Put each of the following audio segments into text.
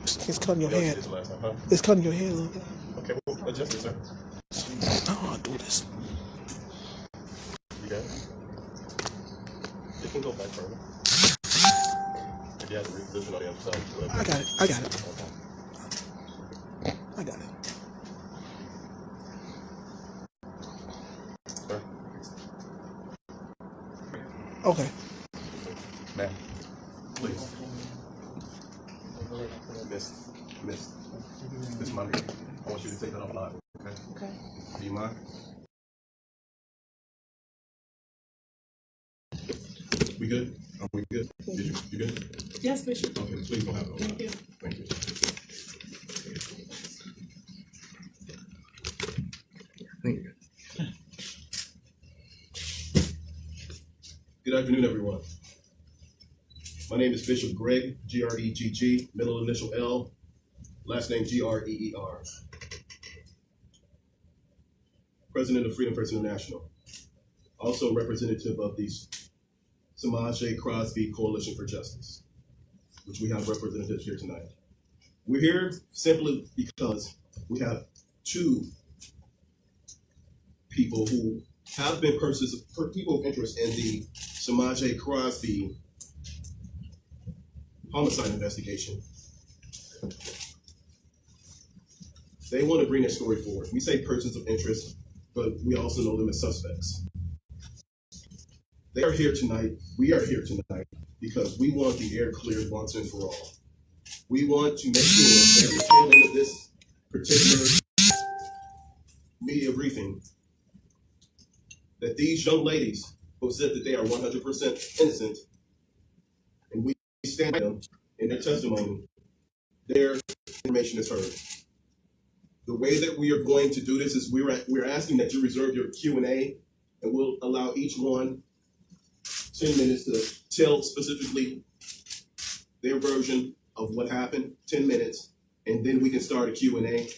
It's cutting your hair. It's cutting your hair a little bit. Okay, well, adjust it, sir. I'll do this. You got it? You can go back further. If you have to reposition on the other side. I got it. I got it. Okay. I got it. Sir? Okay. Ma'am, please. Miss Money, I want you to take that off live, okay? Okay. Do you mind? We good? Are we good? You good? Yes, Bishop. Okay, please don't have it on. Thank you. Thank you. Good afternoon, everyone. My name is Bishop Greg, G-R-E-G-G, middle initial L, last name G-R-E-E-R. President of Freedom First International. Also representative of the Samaj J. Crosby Coalition for Justice, which we have representatives here tonight. We're here simply because we have two people who have been people of interest in the Samaj J. Crosby homicide investigation. They want to bring their story forward. We say persons of interest, but we also know them as suspects. They are here tonight. We are here tonight because we want the air cleared once and for all. We want to make sure that at the tail end of this particular media briefing, that these young ladies who said that they are 100% innocent, and we stand by them in their testimony, their information is heard. The way that we are going to do this is we're asking that you reserve your Q&A, and we'll allow each one 10 minutes to tell specifically their version of what happened, 10 minutes, and then we can start a Q&A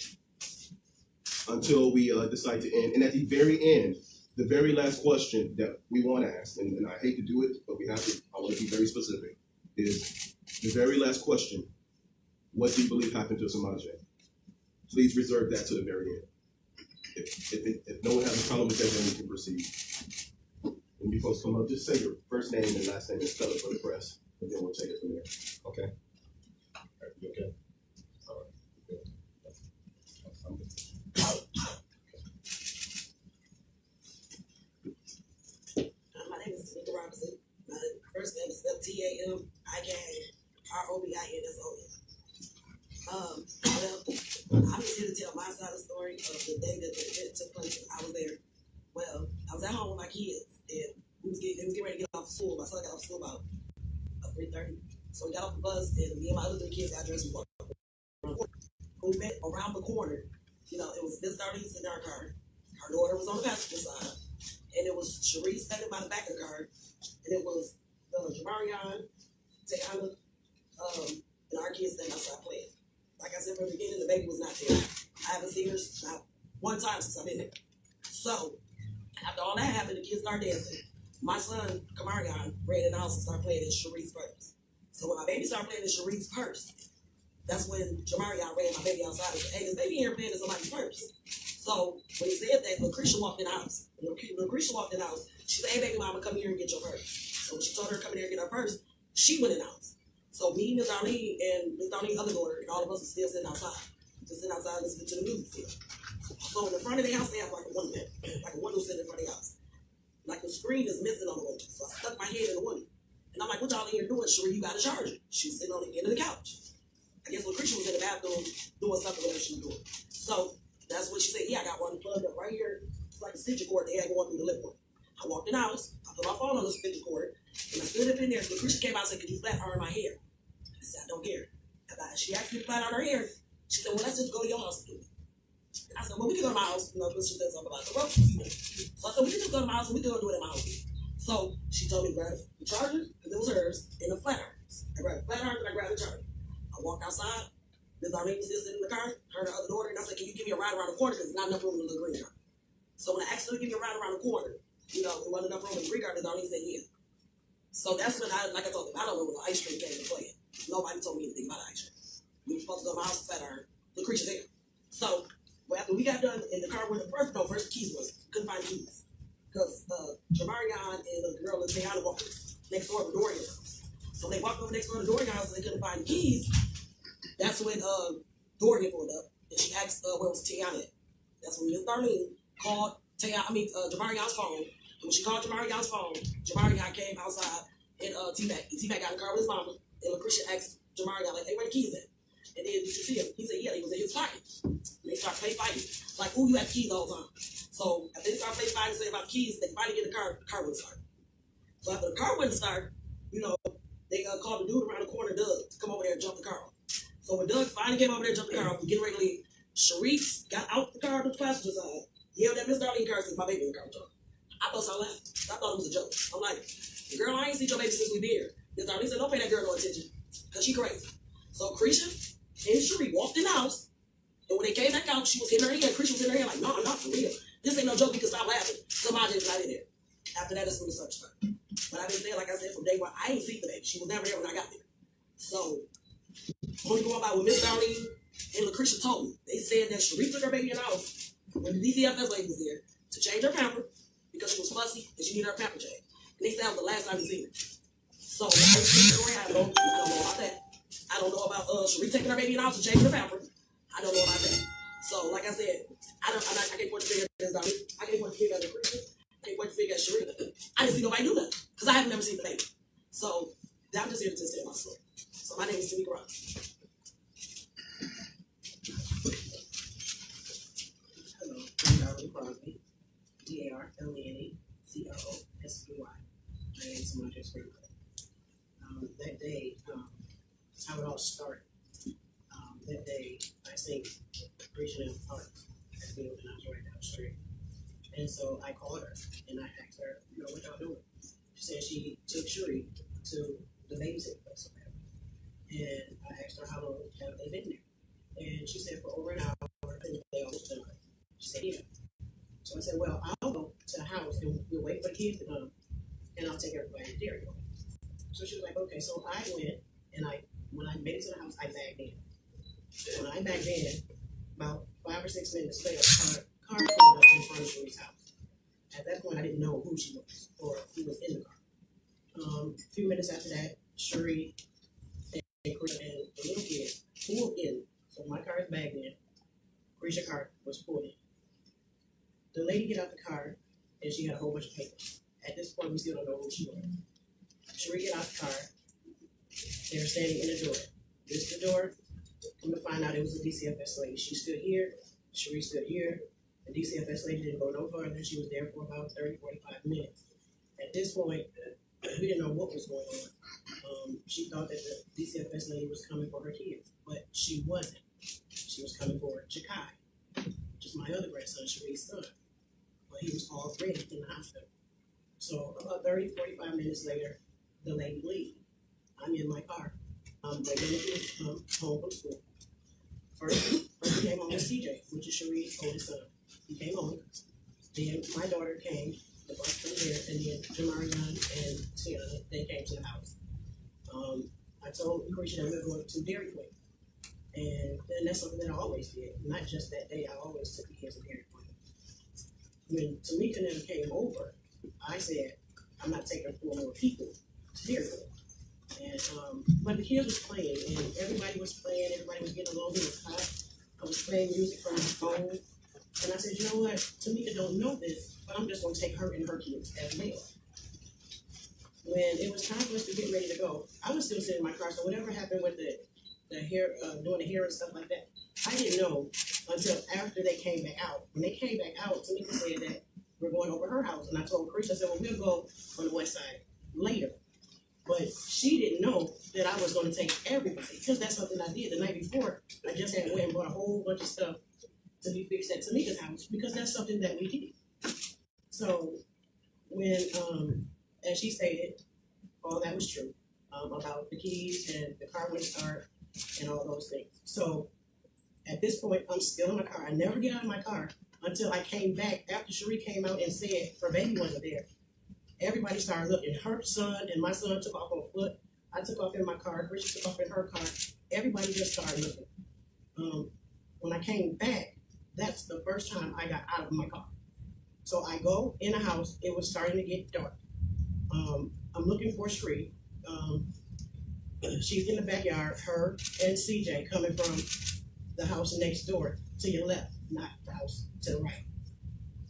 until we decide to end. And at the very end, the very last question that we want to ask, and I hate to do it, but I want to be very specific, is the very last question: what do you believe happened to Samaj? Please reserve that to the very end. If no one has a problem with that, then we can proceed. When you folks come up, just say your first name and last name and spell it for the press, and then we'll take it from there. Okay? All right, you okay? All right. Good. I'm good. My name is Tamika Robinson. My first name is Tamikirobinson. Well, I'm just here to tell my side of the story of the day that the event took place and I was there. Well, I was at home with my kids and they was getting ready to get off school. My son got off school about 3:30. So we got off the bus and me and my other three kids got dressed. We met around the corner. You know, it was Miss Darlene in our car. Her daughter was on the passenger side. And it was Sharice standing by the back of the car. And it was Jamarion, Tayana, and our kids standing outside playing. Like I said from the beginning, the baby was not there. I haven't seen her not one time since I've been there. So, after all that happened, the kids started dancing. My son, Kamarion, ran in the house and started playing in Sharice's purse. So when my baby started playing in Sharice's purse, that's when Jamarion ran my baby outside and said, hey, this baby here playing in somebody's purse. So when he said that, Lucretia walked in the house. When Lucretia walked in the house, she said, hey, baby mama, come here and get your purse. So when she told her to come in here and get her purse, she went in the house. So me, Ms. Darlene, and Ms. Darlene's other daughter, and all of us are still sitting outside. Just sitting outside listening to the music still. So in the front of the house, they have like a window sitting in front of the house. Like the screen is missing on the window. So I stuck my head in the window. And I'm like, what y'all in here doing? Sure, you got a charger. She's sitting on the end of the couch. I guess Lucretia was in the bathroom doing something, whatever she was doing. So that's what she said. Yeah, I got one plugged up right here. It's like a stitcher cord they had going through the lip one. I walked in the house. I put my phone on the stitcher cord. And I stood up in there. So Lucretia came out and said, could you flat iron my hair? I said, I don't care. She asked me to flat iron her hair. She said, well, let's just go to your house and do it. And I said, well, we can go to my house, because she said something about the rope. So I said, we can just go to my house and we can go do it at my house. So she told me to grab the charger, because it was hers, and the flat irons. I grabbed the flat irons and I grabbed the charger. I walked outside. Ms. Darlene was sitting in the car, her and her other daughter, and I said, can you give me a ride around the corner, because there's not enough room in the green car. So when I asked her to give me a ride around the corner, there wasn't enough room in the green car, Ms. Darlene said, yeah. So that's when like I told them, I don't know when the ice cream came to play. Nobody told me anything about ice cream. We were supposed to go to my house to fed her. Lucretia's there. So after we got done in the car with the first keys was couldn't find the keys because Jamarion and the girl and Tiana walked next door to Dorian's house. So they walked over next door to Dorian's house and they couldn't find the keys. That's when Dorian pulled up and she asked where was Tiana at. That's when Miss Darlene called Jamarion's phone. And when she called Jamarion's phone, Jamarion came outside and T-Mac got in the car with his mama. And Lucretia asked Jamarion, like, hey, where the keys at? And then did you see him? He said, yeah, he was in his pocket. And they started fighting. Like, ooh, you have keys all the time. So after they started fighting and saying about keys, they finally get the car wouldn't start. So after the car wouldn't start, they called the dude around the corner, Doug, to come over there and jump the car off. So when Doug finally came over there and jumped the car off, we getting ready to leave, Sharice got out the car to the passenger side, yelled at Miss Darlene car, said, my baby in the car was drunk. I thought so laughed. I thought it was a joke. I'm like, girl, I ain't seen your baby since we been here. Miss Darlene said, don't pay that girl no attention, because she crazy. So Cretia and Cherie walked in the house, and when they came back out, she was hitting her head. Cretia was hitting her head like, no, not for real. This ain't no joke. You can stop laughing. Somebody is not in there. After that, that's when the search started. But I've been saying, like I said, from day one, I ain't seen the baby. She was never there when I got there. So, only going by what Miss Darlene and Lucretia told me. They said that Cherie took her baby in the house when the DCFS lady was there to change her pamper because she was fussy and she needed her pamper change. And they said that was the last time we seen her. So, I don't know about that. I don't know about Cherie taking her baby in the house to change her pamper. I don't know about that. So, like I said, I can't point to figure out Miss Darlene. I can't point to figure out Lucretia. I can't point to figure out Cherie. I didn't see nobody do nothing because I have never seen the baby. So, I'm just here to tell my story. So my name is Tamika Ross. Hello, I'm Darlene Crosby, DARLENECROSBY. My name is Monte Springfield. That day, how it all started. That day, I think Regina Park at the building, I was right down the street. And so I called her and I asked her, what y'all doing? She said she took Cherie to the babysitting place. And I asked her how long have they been there? And she said for over an hour, and they almost done. She said, yeah. So I said, well, I'll go to the house and we'll wait for the kids to come and I'll take everybody to Dairy Queen. So she was like, okay. So I went and when I made it to the house, I bagged in. When I bagged in, about 5 or 6 minutes later, car pulled up in front of Cherie's house. At that point, I didn't know who she was or who was in the car. A few minutes after that, Cherie and the little kid pulled in. So my car is bagged in. Creture's car was pulled in. The lady get out the car and she had a whole bunch of papers. At this point, we still don't know who she was. Cherie get out the car. They're standing in the door. This is the door. Come to find out it was a DCFS lady. She stood here. Cherie stood here. The DCFS lady didn't go no further. She was there for about 30, 45 minutes. At this point, we didn't know what was going on. She thought that the DCFS lady was coming for her kids, but she wasn't. She was coming for Jakai, which is my other grandson, Cherie's son. But he was already in the hospital. So about 30, 45 minutes later, the lady leaves. I'm in my car. They go home from school. First he came home with CJ, which is Cherie's oldest son. He came home. Then my daughter came, the bus from there, and then Jamarion and Tiana, they came to the house. I told Lucretia that we were going to Dairy Queen. And that's something that I always did. Not just that day, I always took the kids to Dairy Queen. When Tamika and them came over, I said, I'm not taking 4 more people to Dairy Queen. And but the kids was playing, and everybody was playing, everybody was getting along. It was hot. I was playing music from my phone. And I said, you know what? Tamika don't know this, but I'm just going to take her and her kids as well. When it was time for us to get ready to go, I was still sitting in my car. So whatever happened with the hair, doing the hair and stuff like that, I didn't know until after they came back out. When they came back out, Tamika said that we're going over her house. And I told Chris, I said, well, we'll go on the west side later. But she didn't know that I was going to take everybody, because that's something I did the night before. I just had went and bought a whole bunch of stuff to be fixed at Tamika's house, because that's something that we did. So when, as she stated, all that was true about the keys and the car wouldn't start and all those things. So at this point, I'm still in my car. I never get out of my car until I came back after Cherie came out and said her baby wasn't there. Everybody started looking. Her son and my son took off on foot. I took off in my car. Bridget took off in her car. Everybody just started looking. When I came back, that's the first time I got out of my car. So I go in the house. It was starting to get dark. I'm looking for Sheree. She's in the backyard. Her and CJ coming from the house next door to your left, not the house to the right.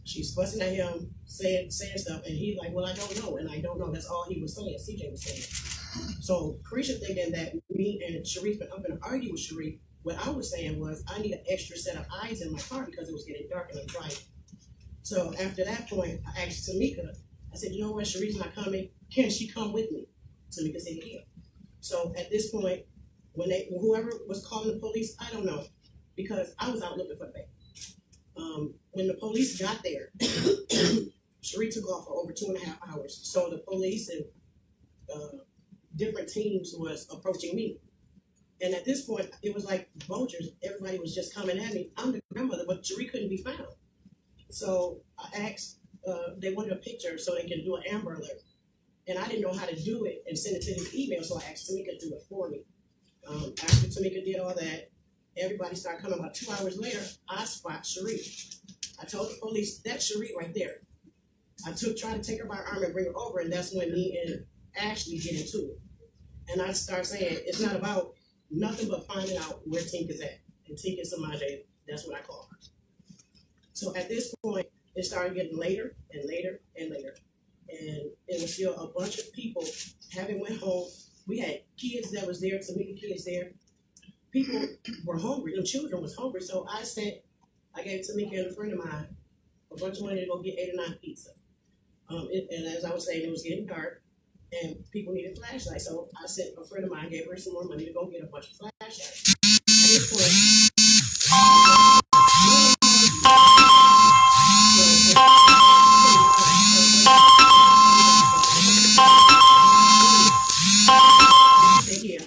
She's fussing at him, saying stuff, and he's like, well, I don't know, and I don't know. That's all he was saying, CJ was saying. So Carisha thinking that me and Sharif, I'm going to argue with Sharif, what I was saying was I need an extra set of eyes in my car because it was getting dark and I'm driving. So after that point, I asked Tamika, I said, you know what, Sharif's not coming. Can she come with me? Tamika said, yeah. So at this point, when whoever was calling the police, I don't know, because I was out looking for the baby. When the police got there, Sheree took off for over 2.5 hours. So the police and different teams was approaching me. And at this point, it was like vultures. Everybody was just coming at me. I'm the grandmother, but Sheree couldn't be found. So I asked, they wanted a picture so they can do an Amber Alert. And I didn't know how to do it and send it to this email, so I asked Tamika to do it for me. After Tamika did all that, everybody started coming. About 2 hours later, I spot Sheree. I told the police, that's Sheree right there. I tried to take her by her arm and bring her over, and that's when me and Ashley get into it. And I start saying, it's not about nothing but finding out where Tinka's at. And Tinka Samaje, that's what I call her. So at this point, it started getting later and later and later. And it was still a bunch of people having went home. We had kids that was there, Tamika kids there. People were hungry. The children was hungry. So I gave Tamika and a friend of mine a bunch of money to go get 8 or 9 pizza. And as I was saying, it was getting dark and people needed flashlights. So I sent a friend of mine, gave her some more money to go get a bunch of flashlights. At this point,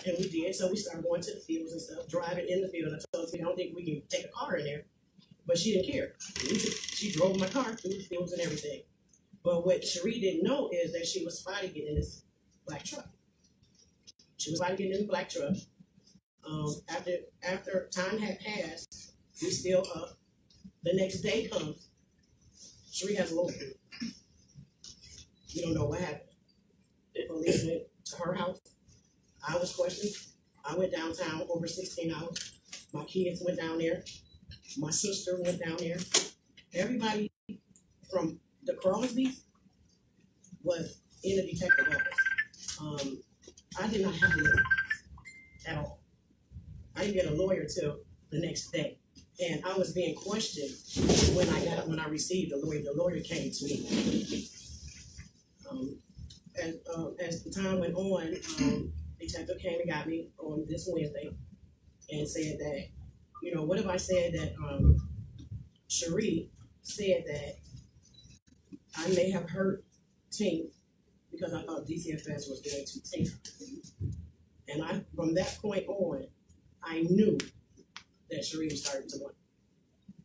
and we did. So we started going to the fields and stuff, driving in the field. I told her, I don't think we can take a car in there. But she didn't care. She drove my car through the fields and everything. But what Sheree didn't know is that she was fighting getting in this black truck. She was fighting getting in the black truck. After time had passed, we still up. The next day comes. Sheree has a lawyer. We don't know what happened. The police went to her house. I was questioned. I went downtown over 16 hours. My kids went down there. My sister went down there. Everybody from the Crosbys was in the detective office. I did not have a lawyer at all. I didn't get a lawyer till the next day. And I was being questioned when I received a lawyer. The lawyer came to me. As the time went on, detective came and got me on this Wednesday and said that, you know, what if I said that Sheree said that I may have hurt Tink because I thought DCFS was going to take her. And from that point on, I knew that Sheree was starting to win.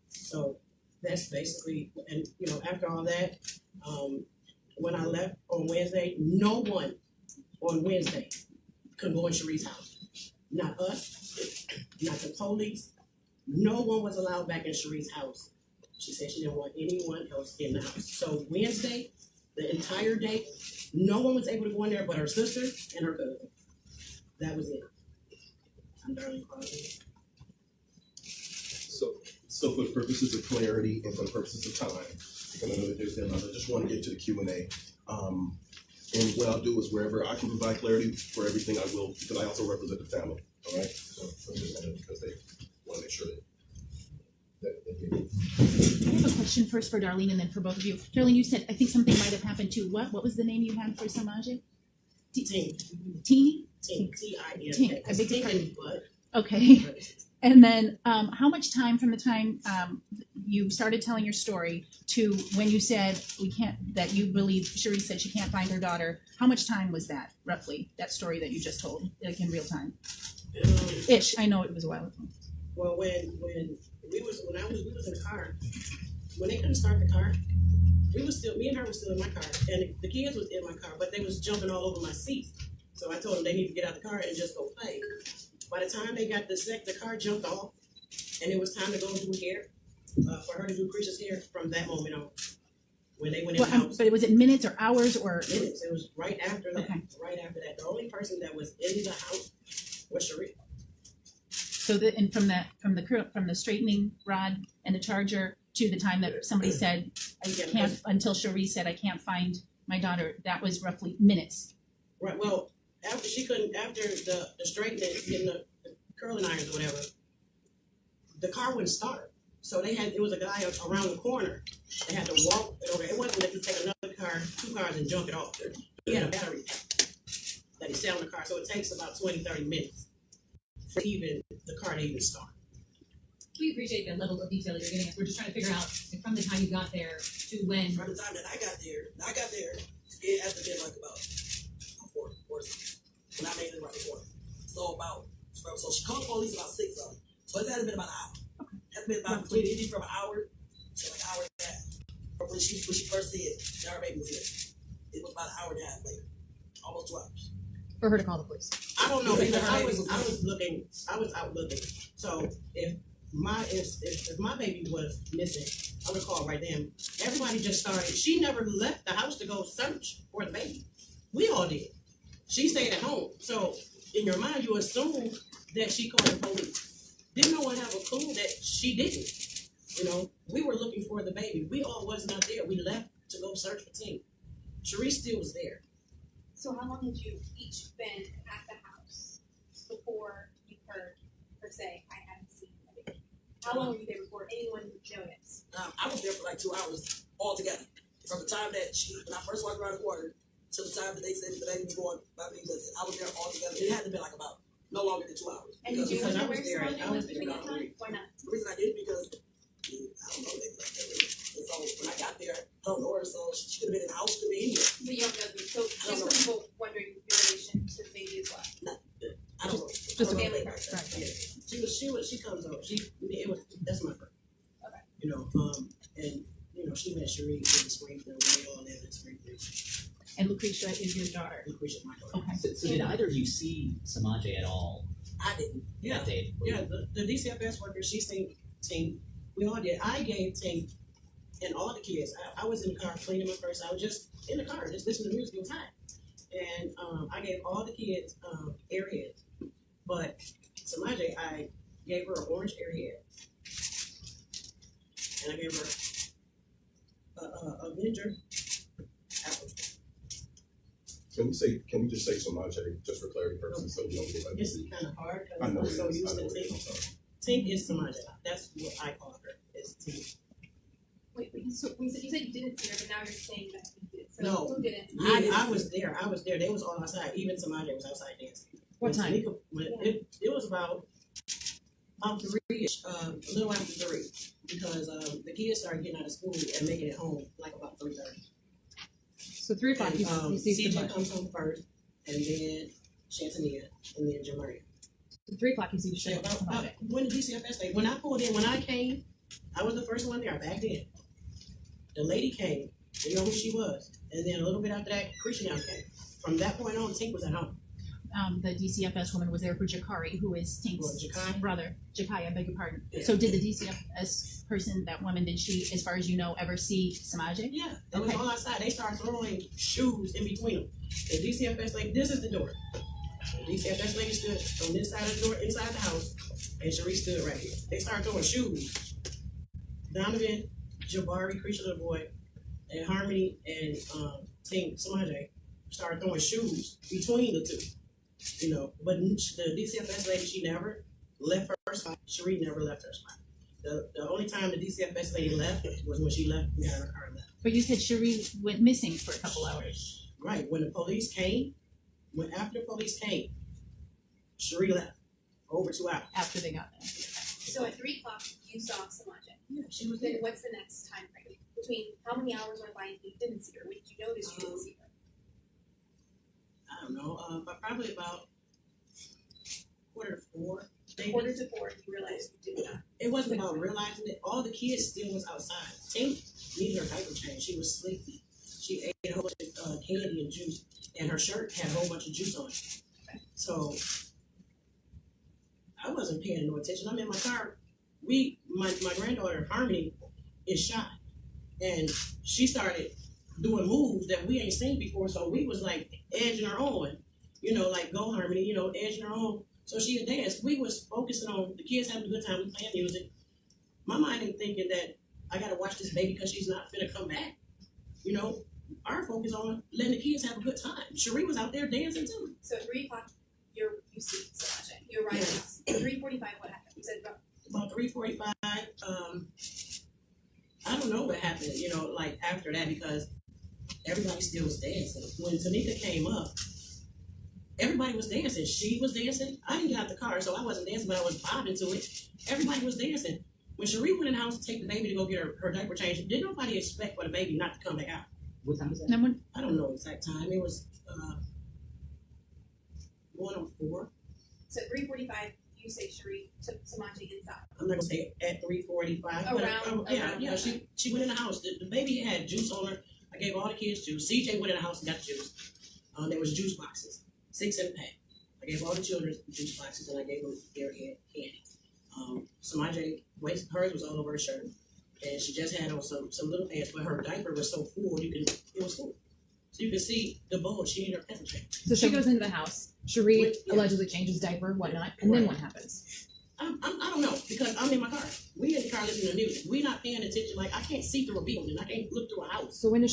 So that's basically, and you know, after all that, when I left on Wednesday, no one on Wednesday could go in Sheree's house. Not us, not the police. No one was allowed back in Sheree's house. She said she didn't want anyone else in the house. So Wednesday, the entire day, no one was able to go in there but her sister and her cousin. That was it. I'm Darlene Crosby. So for the purposes of clarity and for the purposes of time, because I know that there's deadlines, I just want to get to the Q&A. And what I'll do is wherever I can provide clarity for everything, I will, because I also represent the family. All right. So I'm just saying because they want to make sure that I have a question first for Darlene and then for both of you. Darlene, you said I think something might have happened to what? What was the name you had for Samaje? Tink. Teeny? Tink. T-I-N. Tink. I beg your pardon. But okay. And then how much time from the time you started telling your story to when you said we can't, that you believe Sheree said she can't find her daughter, how much time was that roughly, that story that you just told, like in real time? Ish. I know it was a while ago. Well, when we was in the car, when they couldn't start the car, me and her was still in my car, and the kids was in my car, but they was jumping all over my seats. So I told them they need to get out the car and just go play. By the time they got the car jumped off, and it was time to go do hair, for her to do Christian's hair from that moment on. When they went in the house. But was it minutes or hours or? Minutes. It was right after that. Okay. Right after that. The only person that was in the house was Cherie. So from the straightening rod and the charger to the time that somebody said until Cherie said I can't find my daughter, that was roughly minutes. Right. Well, after the straightening, getting the curling irons or whatever, the car wouldn't start. So it was a guy around the corner. They had to walk it over. It wasn't that you take another car, 2 cars, and junk it off. He had a battery that he set on the car. So it takes about 20, 30 minutes for the car to even start. We appreciate the level of detail that you're getting us. We're just trying to figure out from the time you got there to when. From the time that I got there, it has to be like about 4 something. When I made it around the corner. So she called the police about 6 of them. So it had to been about an hour. That's been about from an hour to like an hour and a half. From when she first said that her baby was here. It was about an hour and a half later. Almost 2 hours. For her to call the police. I don't know because I was out looking. So if my baby was missing, I would call right then. Everybody just started. She never left the house to go search for the baby. We all did. She stayed at home. So in your mind, you assume that she called the police. Didn't no one have a clue that she didn't? You know, we were looking for the baby. We all was not there. We left to go search for Tink. Cherie still was there. So how long had you each been at the house before you heard her say, I haven't seen the baby? How long were you there before anyone noticed? I was there for like 2 hours altogether. From the time that when I first walked around the corner to the time that they said the baby was born, I was there altogether. It had to be like about no longer than 2 hours. And did you Because know I was where there, Sonia I was was between there that all time? week. Why not? The reason I did because I don't know, they left there. And so when I got there, I don't know her, so she could have been in the house, could have been anywhere. But you don't know. So just for people wondering your relation to the baby as well. I don't know. Just a family Right. person. Yeah. She comes over. That's my friend. Okay. You know, and you know, she met Cherie in Springfield. We all live in Springfield. And Lucretia is your daughter. Lucretia's my daughter. Okay. So did either of you see Samaje at all I didn't. Yeah. that day? Yeah, the DCFS worker, she seen Tink. We all did. I gave Tink and all the kids. I was in the car cleaning my purse. I was just in the car, just listening to music. It was hot. And I gave all the kids airheads. But Samaje, I gave her an orange airhead. And I gave her a ginger apple. Can we just say Samaje just for clarity purposes so we don't get like This is kind of hard I know because I'm so it is. used I to know it is. I'm Tink. sorry. Tink is Samaje. That's what I call her. Is Tink. Wait, so you said you didn't see her, but now you're saying that you did. So No. who didn't? I was there. They was all outside. Even Samaje was outside dancing. What time? It was about 3-ish, a little after 3, because the kids started getting out of school and making it home like about 3:30. So 3 o'clock. You see CJ Samaje. comes home first, and then Shantania, and then Jamaria. So 3 o'clock. You see So Samaje. when the DCFS day, when I pulled in, when I came, I was the first one there back then. The lady came, you know who she was, and then a little bit after that, Christian came. From that point on, Tink was at home. The DCFS woman was there for Jakari, who is Tink's Jakai? brother. Jakai, I beg your pardon. Yeah. So did the DCFS person, that woman, did she, as far as you know, ever see Samaje? Yeah, they was Okay. all outside. They started throwing shoes in between them. The DCFS lady, this is the door. The DCFS lady stood on this side of the door, inside the house, and Cherie stood right here. They started throwing shoes. Donovan, Jabari, Creature Little Boy, and Harmony and Tink Samaje started throwing shoes between the two. You know, but the DCFS lady, she never left her spot. Cherie never left her spot. The only time the DCFS lady left was when she left. We had her car left. But you said Cherie went missing for a couple hours. Right. When the police came, after the police came, Cherie left for over 2 hours. After they got there. So at 3 o'clock, you saw Samaje. Yeah, she was Then there. what's the next time frame? Between how many hours went by and you didn't see her? When did you notice you didn't see her? I don't know, but probably about 3:45. maybe. 3:45, you realized you did not. It wasn't about realizing it. All the kids still was outside. Tink needed her diaper change. She was sleepy. She ate a whole bunch of candy and juice. and her shirt had a whole bunch of juice on it. So I wasn't paying no attention. I'm in my car. My granddaughter Harmony is shy, and she started doing moves that we ain't seen before. So we was like edging her on, like go Harmony, edging her on. So she had danced. We was focusing on the kids having a good time, playing music. My mind ain't thinking that I gotta watch this baby because she's not gonna come back. Our focus on letting the kids have a good time. Cherie was out there dancing too. So 3 o'clock, you see so much. You're right. Yes. 3:45. What happened? You said About 3:45. I don't know what happened. Like after that, because everybody still was dancing. When Tanika came up, everybody was dancing. She was dancing. I didn't get out the car, so I wasn't dancing, but I was bobbing to it. Everybody was dancing. When Cherie went in the house to take the baby to go get her diaper changed, did nobody expect for the baby not to come back out? What time was that? No one. I don't know exact time. It was 1:04. so 3:45. You say Cherie took Samaje inside. I'm not gonna say at 3:45. Around Yeah. She went in the house. The baby had juice on her. I gave all the kids juice. CJ went in the house and got the juice. There was juice boxes, 6 in a pack. I gave all the children juice boxes, and I gave them their candy. Samaje, hers was all over her shirt, and she just had on some little pants, but her diaper was so full it was full. So you can see the bulge. She had her pepper check. So she goes into the house. Cherie Yeah. allegedly changes diaper, whatnot, and then what happens? I don't know, because I'm in my car. We in the car listening to music. We not paying attention. Like, I can't see through a building. I can't look through a house. So when does